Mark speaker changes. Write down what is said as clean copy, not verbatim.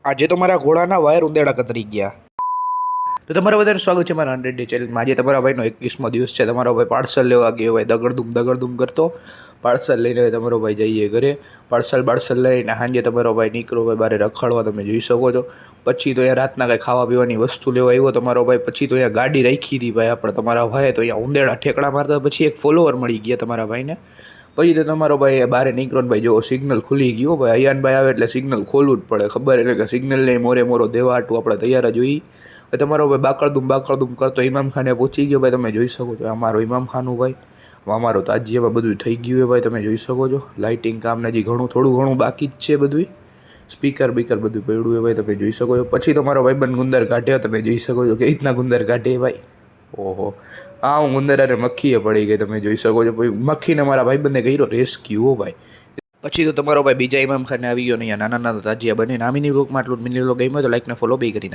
Speaker 1: આજે તો મારા ઘોડાના વાયર ઉંદેડા કતરી ગયા. તો તમારા બધાનું સ્વાગત છે મારા 100 ડે ચેલેન્જમાં. આજે તમારા ભાઈનો 21મો દિવસ છે. તમારો ભાઈ પાર્સલ લેવા ગયો હોય, દગડધૂમ કરતો પાર્સલ લઈને તમારો ભાઈ જઈએ ઘરે. પાર્સલ લઈને સાંજે તમારો ભાઈ નીકળો હોય બહાર રખડવા, તમે જોઈ શકો છો. પછી તો અહીંયા રાતના કંઈ ખાવા પીવાની વસ્તુ લેવા આવ્યો તમારો ભાઈ. પછી તો અહીંયા ગાડી રાખી હતી ભાઈ આપણે તમારા ભાઈએ, તો અહીંયા ઉંદેડા ઠેકડા મારતા. પછી એક ફોલોવર મળી ગયા તમારા ભાઈને. પછી તો તમારો ભાઈ બહાર નીકળો ને ભાઈ જો સિગ્નલ ખુલી ગયો ભાઈ. અયાનભાઈ આવે એટલે સિગ્નલ ખોલવું જ પડે, ખબર એટલે કે સિગ્નલ લઈ મોરો દેવા હાટું આપણે તૈયાર જ હોઈ. તમારો ભાઈ બાકડદુમ કરતો ઇમામ ખાને પહોંચી ગયો ભાઈ. તમે જોઈ શકો છો અમારો ઇમામ ખાનું ભાઈ. અમારો તાજિયામાં બધું થઈ ગયું હોય ભાઈ, તમે જોઈ શકો છો. લાઇટિંગ કામ હજી થોડું ઘણું બાકી જ છે બધું. સ્પીકર બીકર બધું પડ્યું હોય ભાઈ, તમે જોઈ શકો છો. પછી તમારો ભાઈબંધ ગુંદર કાઢ્યો, તમે જોઈ શકો છો કે રીતના ગુંદર કાઢે ભાઈ. ઓહો, હા હું ગુંદર અરે મક્ખીએ પડી ગઈ, તમે જોઈ શકો છો. મક્ખીને મારા ભાઈબંધે કર્યો રેસ્ક્યુ હો ભાઈ. પછી તો તમારો ભાઈ બીજા ઇમામ ખાને આવી ગયો ને અહીંયા નાના તાજિયા બને. નામીની લોકમાં આટલું મિની લોક ગમ્યો તો લાઈક ને ફોલો બી કરી